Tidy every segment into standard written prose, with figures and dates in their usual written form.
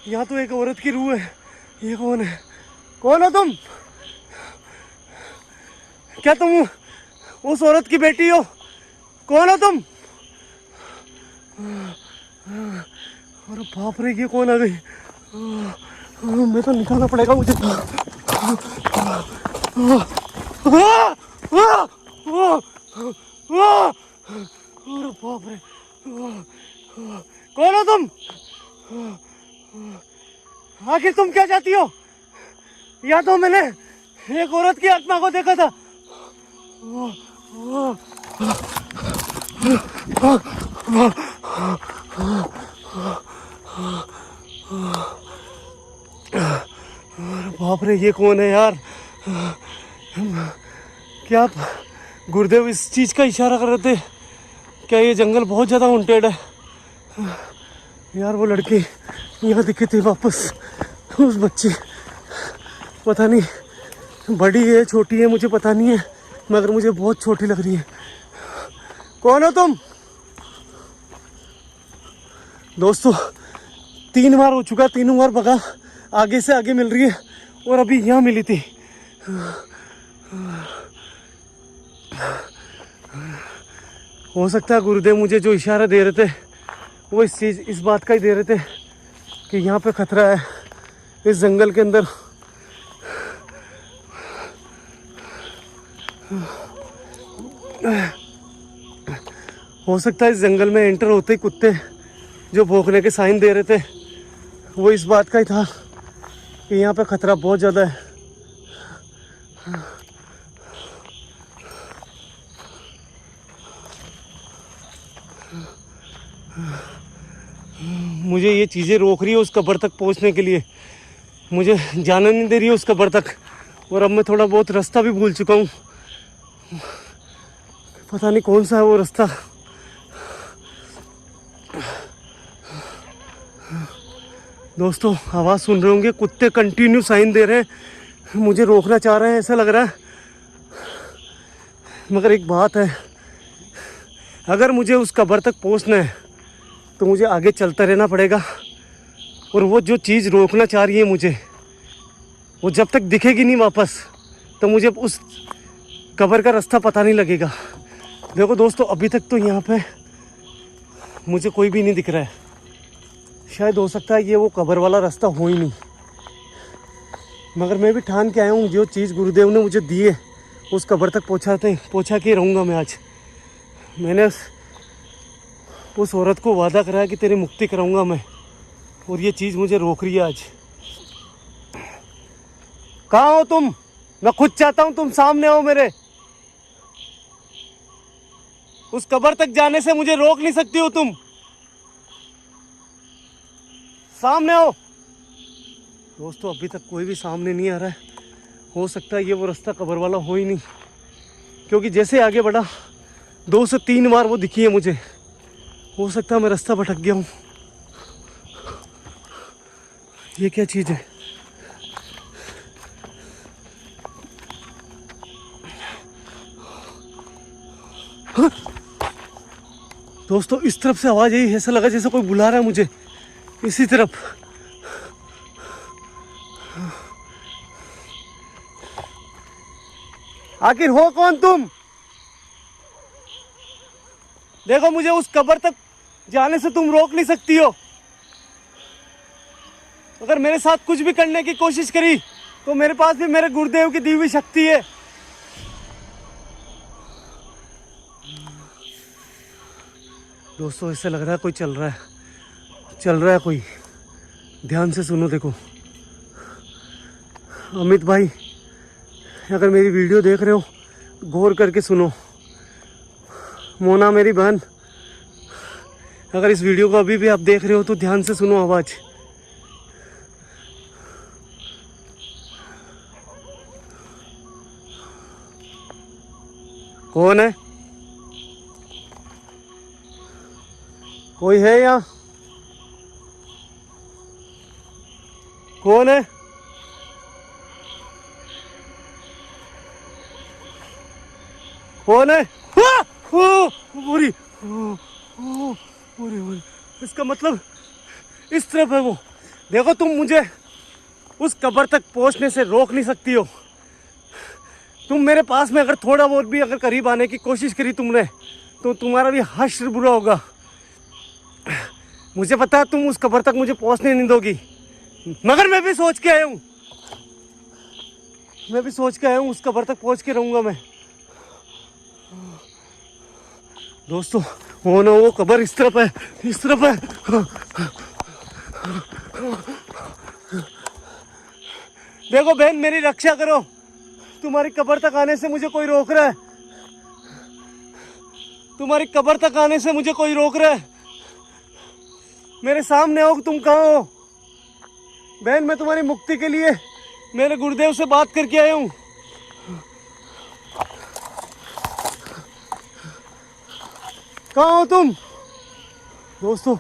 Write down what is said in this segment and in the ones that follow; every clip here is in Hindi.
यहाँ तो एक औरत की रूह है। ये कौन है? कौन हो तुम? क्या तुम उस औरत की बेटी हो? कौन हो तुम? अरे बाप रे, ये कौन आ गई? मैं तो निकालना पड़ेगा मुझे। अरे बाप रे, कौन हो तुम? आखिर तुम क्या चाहती हो? या तो मैंने एक औरत की आत्मा को देखा था। अरे बाप रे, ये कौन है यार? क्या आप गुरुदेव इस चीज़ का इशारा कर रहे थे? क्या ये जंगल बहुत ज़्यादा हॉन्टेड है? यार वो लड़की यहाँ दिखी थी वापस, उस बच्ची, पता नहीं बड़ी है छोटी है मुझे पता नहीं है, मगर मुझे बहुत छोटी लग रही है। कौन हो तुम? दोस्तों 3 बार हो चुका, 3 बार भगा, आगे से आगे मिल रही है और अभी यहाँ मिली थी। हो सकता है गुरुदेव मुझे जो इशारा दे रहे थे वो इस बात का ही दे रहे थे कि यहाँ पे खतरा है इस जंगल के अंदर। हो सकता है इस जंगल में एंटर होते ही कुत्ते जो भौंकने के साइन दे रहे थे वो इस बात का ही था कि यहाँ पे खतरा बहुत ज़्यादा है। मुझे ये चीज़ें रोक रही है उस कब्र तक पहुँचने के लिए, मुझे जाने नहीं दे रही है उस कब्र तक। और अब मैं थोड़ा बहुत रास्ता भी भूल चुका हूँ, पता नहीं कौन सा है वो रास्ता। दोस्तों आवाज़ सुन रहे होंगे, कुत्ते कंटिन्यू साइन दे रहे हैं, मुझे रोकना चाह रहे हैं ऐसा लग रहा है। मगर एक बात है, अगर मुझे उस कब्र तक पहुंचना है तो मुझे आगे चलता रहना पड़ेगा। और वो जो चीज़ रोकना चाह रही है मुझे, वो जब तक दिखेगी नहीं वापस तो मुझे उस कब्र का रास्ता पता नहीं लगेगा। देखो दोस्तों अभी तक तो यहाँ पे मुझे कोई भी नहीं दिख रहा है, शायद हो सकता है ये वो कब्र वाला रास्ता हो ही नहीं। मगर मैं भी ठान के आया हूँ जो चीज़ गुरुदेव ने मुझे दी है उस कब्र तक पहुँचा के रहूँगा मैं। आज मैंने उस औरत को वादा करा है कि तेरी मुक्ति कराऊंगा मैं, और ये चीज़ मुझे रोक रही है आज। कहाँ हो तुम? मैं खुद चाहता हूँ तुम सामने आओ मेरे। उस कब्र तक जाने से मुझे रोक नहीं सकती हो तुम, सामने आओ। दोस्तों अभी तक कोई भी सामने नहीं आ रहा है, हो सकता है ये वो रास्ता कब्र वाला हो ही नहीं, क्योंकि जैसे आगे बढ़ा 2 से 3 बार वो दिखी है मुझे। हो सकता है मैं रास्ता भटक गया हूँ। ये क्या चीज़ है? हाँ? दोस्तों इस तरफ से आवाज़ आई, ऐसा लगा जैसे कोई बुला रहा है मुझे इसी तरफ। आखिर हो कौन तुम? देखो मुझे उस कब्र तक जाने से तुम रोक नहीं सकती हो। अगर मेरे साथ कुछ भी करने की कोशिश करी तो मेरे पास भी मेरे गुरुदेव की दी हुई शक्ति है। दोस्तों ऐसे लग रहा है कोई चल रहा है कोई। ध्यान से सुनो, देखो अमित भाई अगर मेरी वीडियो देख रहे हो गौर करके सुनो। मोना मेरी बहन अगर इस वीडियो को अभी भी आप देख रहे हो तो ध्यान से सुनो आवाज़। कौन है? कोई है यहाँ? कौन है? कौन है? पूरी इसका मतलब इस तरफ है वो। देखो तुम मुझे उस कब्र तक पहुंचने से रोक नहीं सकती हो। तुम मेरे पास में अगर थोड़ा बहुत भी अगर करीब आने की कोशिश करी तुमने, तो तुम्हारा भी हश्र बुरा होगा। मुझे पता है तुम उस कब्र तक मुझे पहुंचने नहीं दोगी, मगर मैं भी सोच के आया हूँ, उस कब्र तक पहुंच के रहूंगा मैं। दोस्तों वो ना वो कब्र इस तरफ है, इस तरफ है। देखो बहन मेरी रक्षा करो, तुम्हारी कब्र तक आने से मुझे कोई रोक रहा है, तुम्हारी कब्र तक आने से मुझे कोई रोक रहा है। मेरे सामने हो, तुम कहाँ हो बहन? मैं तुम्हारी मुक्ति के लिए मेरे गुरुदेव से बात करके आया हूँ। कहाँ हो तुम? दोस्तों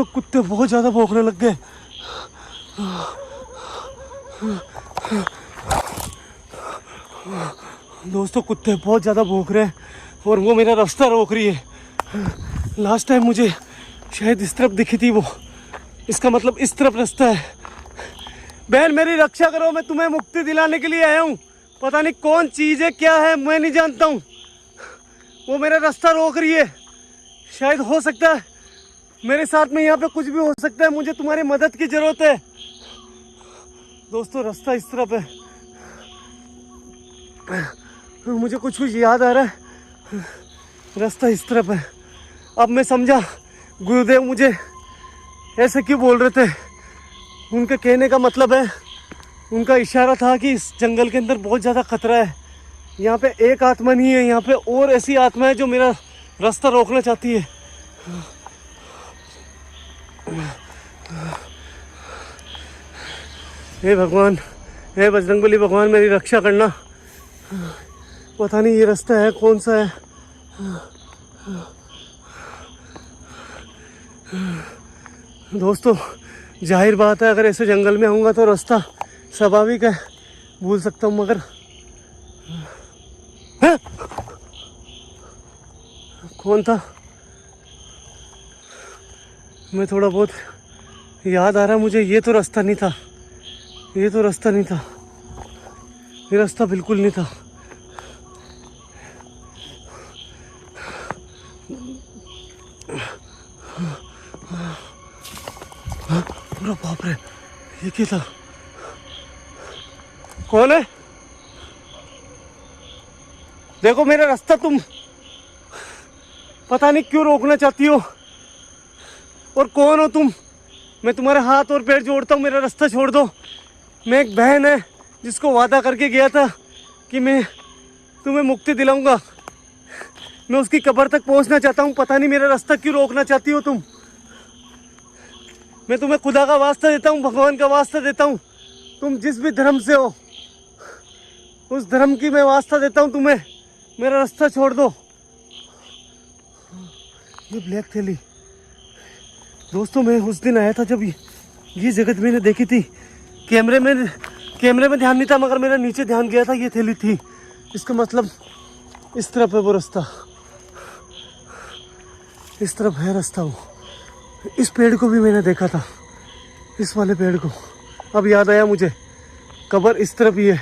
कुत्ते बहुत ज्यादा भौंकने लग गए। दोस्तों कुत्ते बहुत ज्यादा भौंक रहे हैं और वो मेरा रास्ता रोक रही है। लास्ट टाइम मुझे शायद इस तरफ दिखी थी वो, इसका मतलब इस तरफ रास्ता है। बहन मेरी रक्षा करो, मैं तुम्हें मुक्ति दिलाने के लिए आया हूँ। पता नहीं कौन चीज़ है, क्या है, मैं नहीं जानता हूँ। वो मेरा रास्ता रोक रही है। शायद हो सकता है मेरे साथ में यहाँ पे कुछ भी हो सकता है, मुझे तुम्हारी मदद की जरूरत है। दोस्तों रास्ता इस तरफ है, मुझे कुछ याद आ रहा है, रास्ता इस तरफ है। अब मैं समझा गुरुदेव मुझे ऐसे क्यों बोल रहे थे। उनके कहने का मतलब है, उनका इशारा था कि इस जंगल के अंदर बहुत ज़्यादा खतरा है। यहाँ पे एक आत्मा नहीं है, यहाँ पे और ऐसी आत्मा है जो मेरा रास्ता रोकना चाहती है। हे भगवान, हे बजरंगबली भगवान मेरी रक्षा करना। पता नहीं ये रास्ता है कौन सा है। दोस्तों जाहिर बात है अगर ऐसे जंगल में आऊँगा तो रास्ता स्वाभाविक है भूल सकता हूँ, मगर है? कौन था? मैं थोड़ा बहुत याद आ रहा है मुझे, ये तो रास्ता नहीं था, ये तो रास्ता नहीं था, ये रास्ता बिल्कुल नहीं था। अरे बाप रे, ये क्या था? कौन है? देखो मेरा रास्ता तुम पता नहीं क्यों रोकना चाहती हो, और कौन हो तुम? मैं तुम्हारे हाथ और पैर जोड़ता हूँ, मेरा रास्ता छोड़ दो। मैं एक बहन है जिसको वादा करके गया था कि मैं तुम्हें मुक्ति दिलाऊंगा। मैं उसकी कब्र तक पहुंचना चाहता हूँ, पता नहीं मेरा रास्ता क्यों रोकना चाहती हो तुम। मैं तुम्हें खुदा का वास्ता देता हूँ, भगवान का वास्ता देता हूँ, तुम जिस भी धर्म से हो उस धर्म की मैं वास्ता देता हूँ तुम्हें, मेरा रास्ता छोड़ दो। ये ब्लैक थैली दोस्तों, मैं उस दिन आया था जब ये जगह मैंने देखी थी। कैमरे में ध्यान नहीं था, मगर मेरा नीचे ध्यान गया था, ये थैली थी। इसका मतलब इस तरफ है वो रास्ता, इस तरफ है रास्ता। वो इस पेड़ को भी मैंने देखा था, इस वाले पेड़ को। अब याद आया मुझे, कब्र इस तरफ ही है।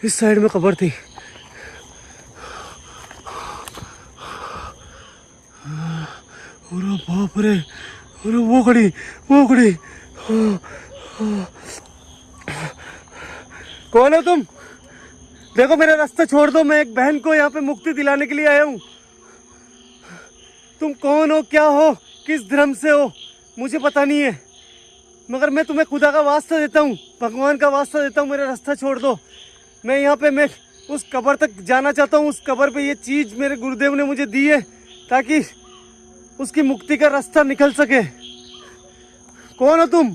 इस साइड में कब्र थी। अरे बाप रे, अरे वो खड़ी। कौन हो तुम? देखो मेरा रास्ता छोड़ दो, मैं एक बहन को यहाँ पे मुक्ति दिलाने के लिए आया हूँ। तुम कौन हो, क्या हो, किस धर्म से हो, मुझे पता नहीं है, मगर मैं तुम्हें खुदा का वास्ता देता हूँ, भगवान का वास्ता देता हूँ, मेरा रास्ता छोड़ दो। मैं यहाँ पे मैं उस कब्र तक जाना चाहता हूँ। उस कब्र पे ये चीज़ मेरे गुरुदेव ने मुझे दी है ताकि उसकी मुक्ति का रास्ता निकल सके। कौन हो तुम?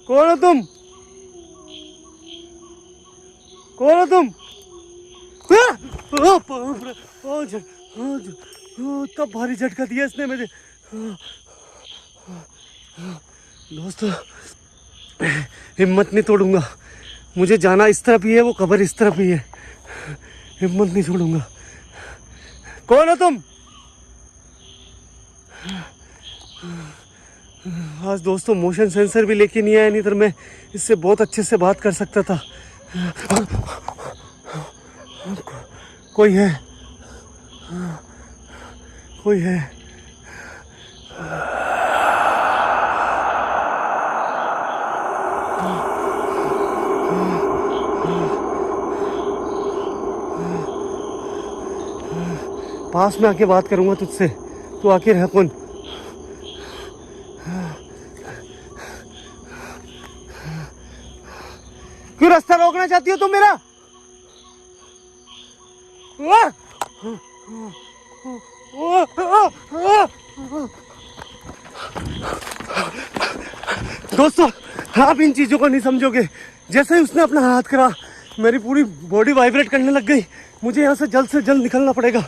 कौन हो तुम? कौन हो तुम? इतना भारी झटका दिया इसने मुझे। दोस्तों हिम्मत नहीं तोड़ूंगा, मुझे जाना इस तरफ ही है, वो कब्र इस तरफ ही है। हिम्मत नहीं छोड़ूंगा। कौन हो तुम? आज दोस्तों मोशन सेंसर भी लेके नहीं आया, नहीं तो मैं इससे बहुत अच्छे से बात कर सकता था। कोई है, कोई है। पास में आके बात करूंगा तुझसे, तू आखिर है कौन? क्यों रास्ता रोकना चाहती हो तुम मेरा? दोस्तों आप इन चीजों को नहीं समझोगे। जैसे ही उसने अपना हाथ करा, मेरी पूरी बॉडी वाइब्रेट करने लग गई। मुझे यहाँ से जल्द निकलना पड़ेगा।